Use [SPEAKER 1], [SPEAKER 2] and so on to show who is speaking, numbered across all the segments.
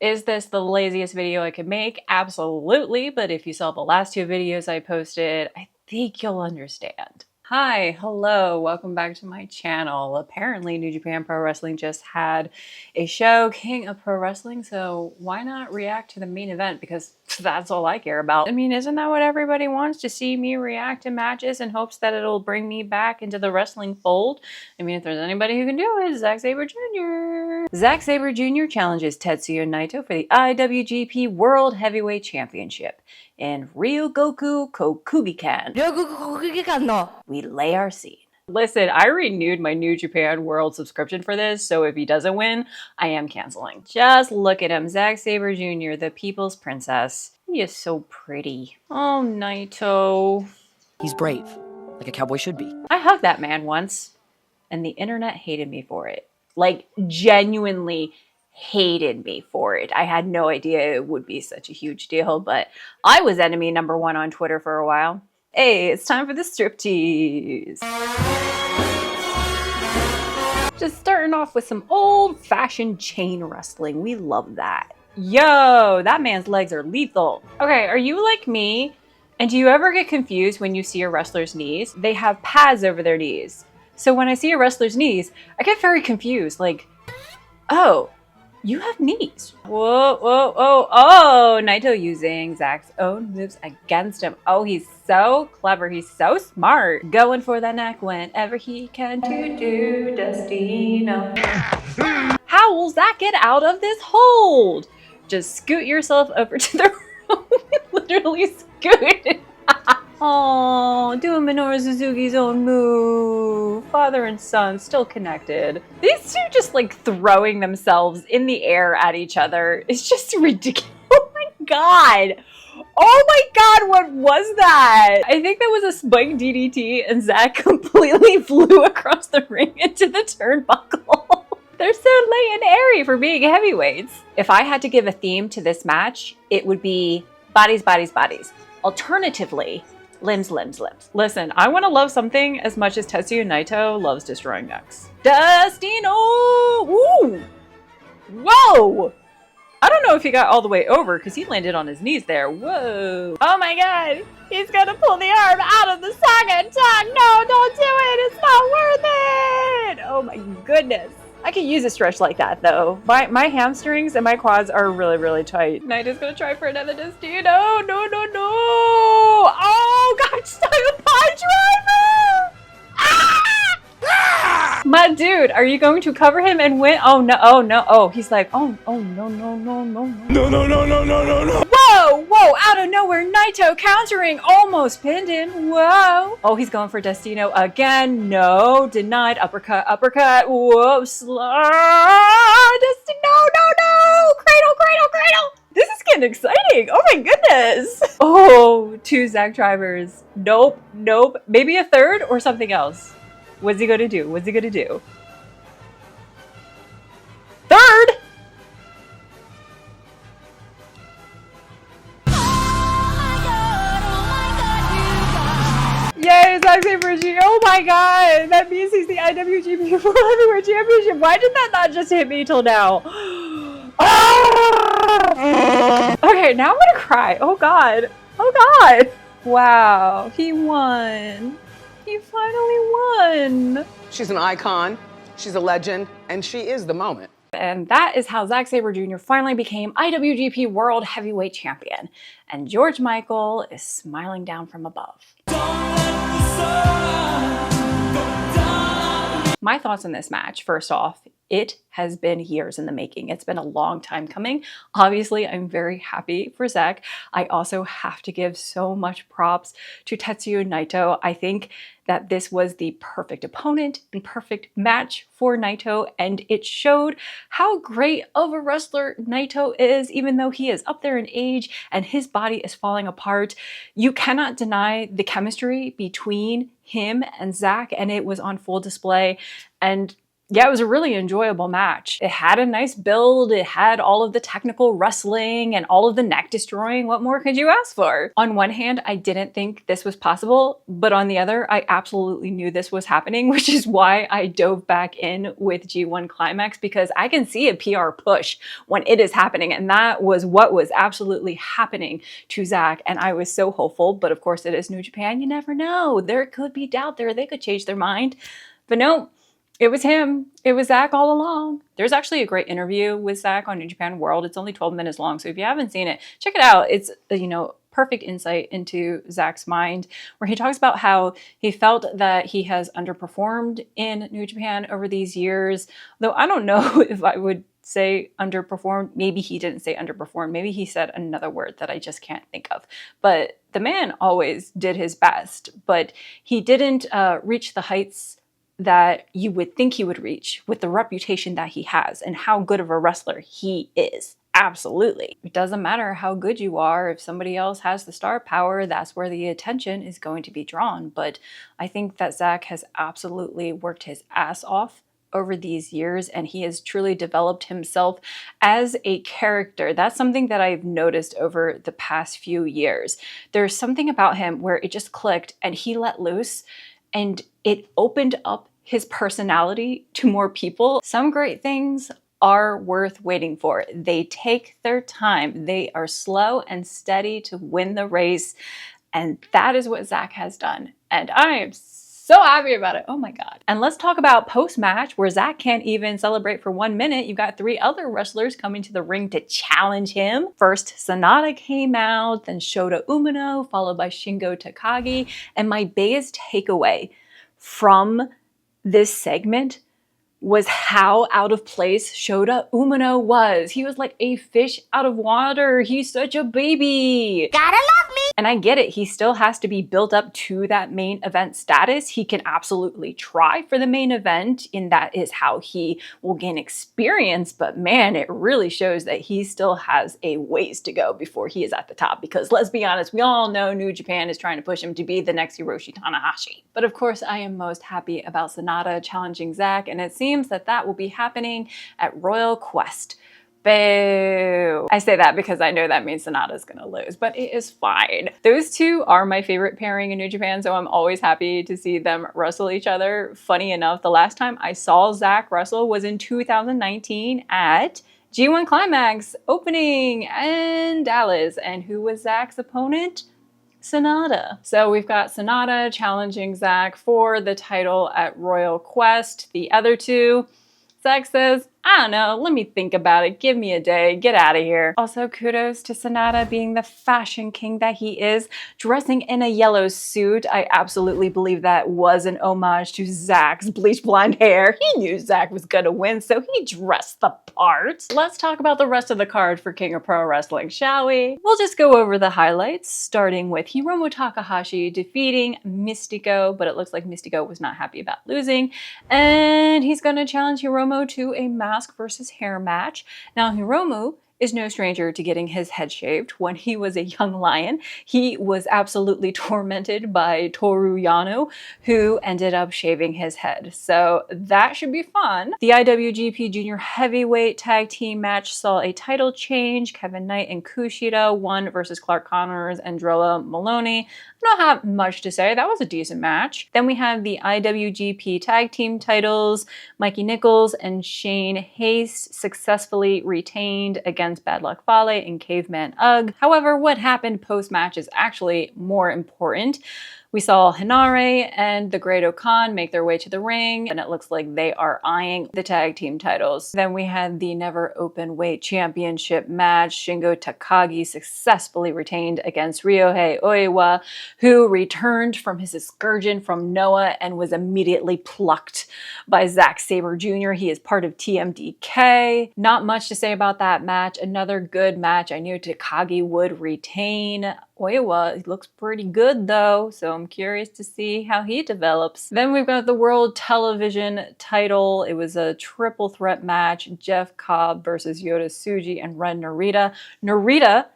[SPEAKER 1] Is this the laziest video I could make? Absolutely, but if you saw the last two videos I posted, I think you'll understand. Hi, hello, welcome back to my channel. Apparently New Japan Pro Wrestling just had a show, King of Pro Wrestling, so why not react to the main event, because that's all I care about. I mean, isn't that what everybody wants, to see me react to matches in hopes that it'll bring me back into the wrestling fold? I mean, if there's anybody who can do it, Zack Sabre Jr. Zack Sabre Jr. challenges Tetsuya Naito for the IWGP World Heavyweight Championship. In Ryogoku Kokugikan, we lay our scene. Listen, I renewed my New Japan World subscription for this, so if he doesn't win, I am canceling. Just look at him, Zack Sabre Jr., the people's princess. He is so pretty. Oh, Naito.
[SPEAKER 2] He's brave, like a cowboy should be.
[SPEAKER 1] I hugged that man once, and the internet hated me for it. Like, genuinely hated me for it. I had no idea it would be such a huge deal, but I was enemy number one on Twitter for a while. Hey, it's time for the striptease. Just starting off with some old-fashioned chain wrestling. We love that. Yo, that man's legs are lethal. Okay, are you like me? And do you ever get confused when you see a wrestler's knees? They have pads over their knees. So when I see a wrestler's knees, I get very confused. Like, oh, you have knees. Whoa, whoa, whoa, oh, Naito using Zack's own moves against him. Oh, he's so clever. He's so smart. Going for the neck whenever he can do Destino. How will Zack get out of this hold? Just scoot yourself over to the rope. Literally scoot. Oh, doing Minoru Suzuki's own move. Father and son still connected. These two just like throwing themselves in the air at each other. It's just ridiculous. Oh my god. Oh my god, what was that? I think that was a spike DDT and Zack completely flew across the ring into the turnbuckle. They're so light and airy for being heavyweights. If I had to give a theme to this match, it would be bodies, bodies, bodies. Alternatively, limbs, limbs, limbs. Listen, I want to love something as much as Tetsuya Naito loves destroying necks. Destino! Woo! Whoa! I don't know if he got all the way over because he landed on his knees there. Whoa! Oh my god! He's gonna pull the arm out of the socket! No, don't do it! It's not worth it! Oh my goodness. I could use a stretch like that though. My hamstrings and my quads are really, really tight. Naito's gonna try for another Destino. No, no, no! Oh god, style pie driver! Ah! My dude, are you going to cover him and win? Oh no, oh no, oh, he's like, oh no, no, no, no, no. No, no, no, no, no, no, no. Whoa, whoa, out of nowhere, Naito countering, almost pinned him, whoa. Oh, he's going for Destino again, no, denied, uppercut, uppercut, whoa, slide, Destino, no, cradle, cradle, cradle. This is getting exciting, oh my goodness. Oh, two Zack drivers, nope, nope, maybe a third or something else. What's he gonna do? What's he gonna do? Third! Yay, Zack Sabre Jr. Oh my god! That means he's the IWGP World Heavyweight Championship. Why did that not just hit me till now? Ah! Okay, now I'm gonna cry. Oh god. Oh god. Wow, he won. He finally won.
[SPEAKER 3] She's an icon, she's a legend, and she is the moment.
[SPEAKER 1] And that is how Zack Sabre Jr. finally became IWGP World Heavyweight Champion. And George Michael is smiling down from above. My thoughts on this match, first off, it has been years in the making. It's been a long time coming. Obviously, I'm very happy for Zack. I also have to give so much props to Tetsuya Naito. I think that this was the perfect opponent and perfect match for Naito, and it showed how great of a wrestler Naito is, even though he is up there in age and his body is falling apart. You cannot deny the chemistry between him and Zack, and it was on full display. And Yeah, it was a really enjoyable match. It had a nice build, it had all of the technical wrestling and all of the neck destroying. What more could you ask for? On one hand, I didn't think this was possible, but on the other, I absolutely knew this was happening, which is why I dove back in with G1 Climax, because I can see a PR push when it is happening, and that was what was absolutely happening to Zack, and I was so hopeful, but of course it is New Japan, you never know. There could be doubt there, they could change their mind, but no. It was him. It was Zack all along. There's actually a great interview with Zack on New Japan World. It's only 12 minutes long, so if you haven't seen it, check it out. It's, perfect insight into Zack's mind, where he talks about how he felt that he has underperformed in New Japan over these years. Though I don't know if I would say underperformed. Maybe he didn't say underperformed. Maybe he said another word that I just can't think of. But the man always did his best, but he didn't reach the heights that you would think he would reach with the reputation that he has and how good of a wrestler he is. Absolutely. It doesn't matter how good you are. If somebody else has the star power, that's where the attention is going to be drawn. But I think that Zack has absolutely worked his ass off over these years, and he has truly developed himself as a character. That's something that I've noticed over the past few years. There's something about him where it just clicked and he let loose, and it opened up his personality to more people. Some great things are worth waiting for. They take their time. They are slow and steady to win the race. And that is what Zack has done. And I am so happy about it. Oh my God. And let's talk about post-match, where Zack can't even celebrate for 1 minute. You've got 3 other wrestlers coming to the ring to challenge him. First, Sanada came out, then Shota Umino, followed by Shingo Takagi. And my biggest takeaway from this segment was how out of place Shota Umino was. He was like a fish out of water. He's such a baby. Gotta love me. And I get it. He still has to be built up to that main event status. He can absolutely try for the main event, and that is how he will gain experience. But man, it really shows that he still has a ways to go before he is at the top. Because let's be honest, we all know New Japan is trying to push him to be the next Hiroshi Tanahashi. But of course, I am most happy about Sanada challenging Zack, and it seems that that will be happening at Royal Quest. Boo. I say that because I know that means Sanada's gonna lose, but it is fine. Those two are my favorite pairing in New Japan, so I'm always happy to see them wrestle each other. Funny enough, the last time I saw Zack wrestle was in 2019 at G1 Climax opening in Dallas. And who was Zack's opponent? Sanada. So we've got Sanada challenging Zack for the title at Royal Quest. The other two, Zack says, I don't know, let me think about it. Give me a day. Get out of here. Also, kudos to Sanada being the fashion king that he is, dressing in a yellow suit. I absolutely believe that was an homage to Zack's bleach blonde hair. He knew Zack was gonna win, so he dressed the part. Let's talk about the rest of the card for King of Pro Wrestling, shall we? We'll just go over the highlights, starting with Hiromu Takahashi defeating Mystico, but it looks like Mystico was not happy about losing, and he's gonna challenge Hiromu to a mask versus hair match. Now, Hiromu is no stranger to getting his head shaved. When he was a young lion, he was absolutely tormented by Toru Yano, who ended up shaving his head. So that should be fun. The IWGP Junior Heavyweight Tag Team match saw a title change. Kevin Knight and Kushida won versus Clark Connors and Drilla Maloney. I don't have much to say. That was a decent match. Then we have the IWGP Tag Team titles. Mikey Nichols and Shane Haste successfully retained against Bad Luck Fale and Caveman Ugg. However, what happened post-match is actually more important. We saw Hinare and the Great Okan make their way to the ring, and it looks like they are eyeing the tag team titles. Then we had the Never Open Weight Championship match. Shingo Takagi successfully retained against Ryohei Oiwa, who returned from his excursion from Noah and was immediately plucked by Zack Sabre Jr. He is part of TMDK. Not much to say about that match. Another good match. I knew Takagi would retain. Oiwa looks pretty good though, so I'm curious to see how he develops. Then we've got the World Television title. It was a triple threat match. Jeff Cobb versus Yota Tsuji and Ren Narita. Narita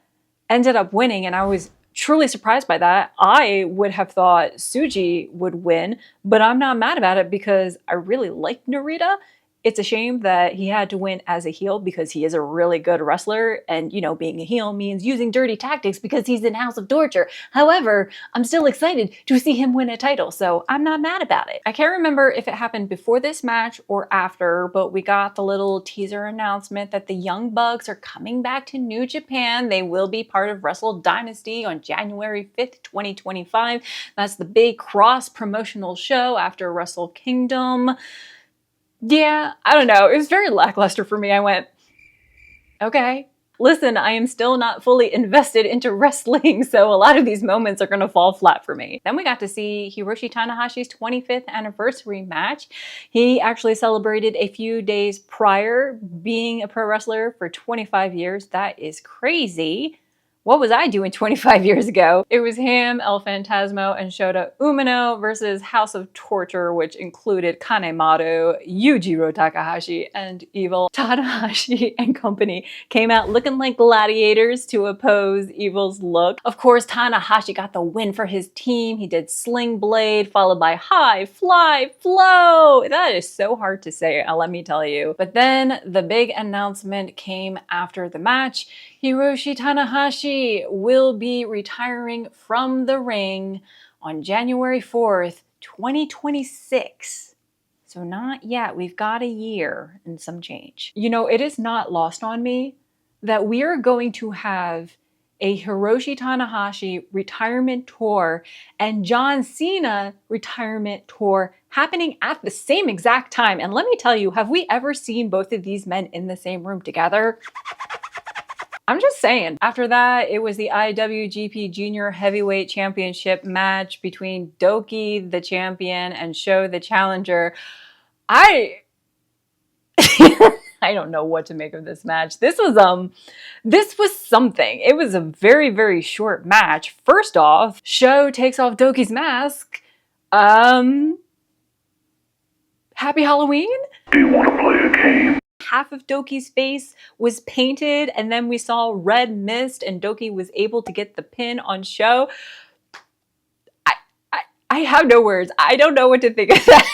[SPEAKER 1] ended up winning, and I was truly surprised by that. I would have thought Tsuji would win, but I'm not mad about it because I really like Narita. It's a shame that he had to win as a heel because he is a really good wrestler. And, you know, being a heel means using dirty tactics because he's in House of Torture. However, I'm still excited to see him win a title, so I'm not mad about it. I can't remember if it happened before this match or after, but we got the little teaser announcement that the Young Bucks are coming back to New Japan. They will be part of Wrestle Dynasty on January 5th, 2025. That's the big cross-promotional show after Wrestle Kingdom. Yeah, I don't know. It was very lackluster for me. I went, okay. Listen, I am still not fully invested into wrestling, so a lot of these moments are going to fall flat for me. Then we got to see Hiroshi Tanahashi's 25th anniversary match. He actually celebrated a few days prior being a pro wrestler for 25 years. That is crazy. What was I doing 25 years ago? It was him, El Phantasmo, and Shota Umino versus House of Torture, which included Kanemaru, Yujiro Takahashi, and Evil. Tanahashi and company came out looking like gladiators to oppose Evil's look. Of course, Tanahashi got the win for his team. He did Sling Blade, followed by High Fly Flow. That is so hard to say, let me tell you. But then the big announcement came after the match. Hiroshi Tanahashi will be retiring from the ring on January 4th, 2026. So not yet. We've got a year and some change. You know, it is not lost on me that we are going to have a Hiroshi Tanahashi retirement tour and John Cena retirement tour happening at the same exact time. And let me tell you, have we ever seen both of these men in the same room together? I'm just saying. After that, it was the IWGP Junior Heavyweight Championship match between Doki, the champion, and Sho, the challenger. I don't know what to make of this match. This was something. It was a very, very short match. First off, Sho takes off Doki's mask. Happy Halloween?
[SPEAKER 4] Do you want to play a game?
[SPEAKER 1] Half of Doki's face was painted, and then we saw red mist, and Doki was able to get the pin on Sho. I have no words. I don't know what to think of that.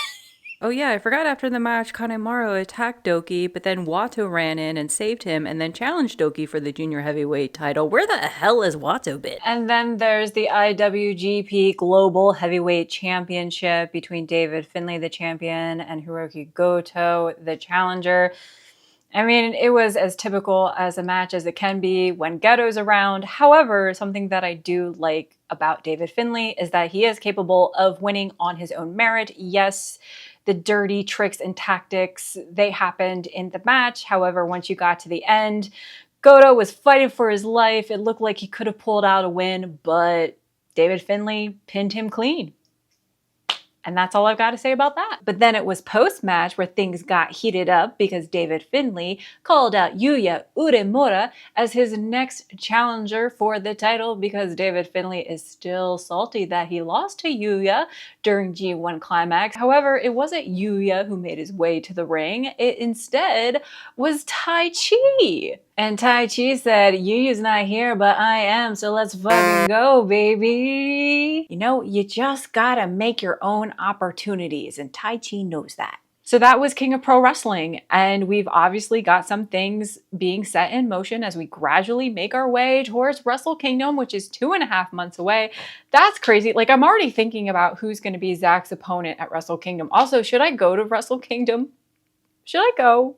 [SPEAKER 1] Oh yeah, I forgot after the match, Kanemaru attacked Doki, but then Wato ran in and saved him and then challenged Doki for the junior heavyweight title. Where the hell has Wato been? And then there's the IWGP Global Heavyweight Championship between David Finlay, the champion, and Hiroki Goto, the challenger. I mean, it was as typical as a match as it can be when Geto's around. However, something that I do like about David Finlay is that he is capable of winning on his own merit. Yes, the dirty tricks and tactics, they happened in the match. However, once you got to the end, Goto was fighting for his life. It looked like he could have pulled out a win, but David Finlay pinned him clean. And that's all I've got to say about that. But then it was post-match where things got heated up because David Finlay called out Yuya Uemura as his next challenger for the title because David Finlay is still salty that he lost to Yuya during G1 Climax. However, it wasn't Yuya who made his way to the ring. It instead was Tai Chi. And Tai Chi said, Yuya's not here, but I am, so let's fucking go, baby. You know, you just gotta make your own opportunities, and Tai Chi knows that. So that was King of Pro Wrestling, and we've obviously got some things being set in motion as we gradually make our way towards Wrestle Kingdom, which is 2.5 months away. That's crazy. Like, I'm already thinking about who's gonna be Zack's opponent at Wrestle Kingdom. Also, should I go to Wrestle Kingdom? Should I go?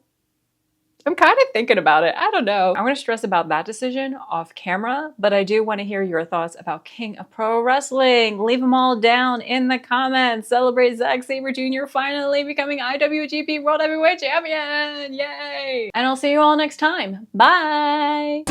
[SPEAKER 1] I'm kind of thinking about it. I don't know. I'm going to stress about that decision off camera, but I do want to hear your thoughts about King of Pro Wrestling. Leave them all down in the comments. Celebrate Zack Sabre Jr. finally becoming IWGP World Heavyweight Champion. Yay! And I'll see you all next time. Bye!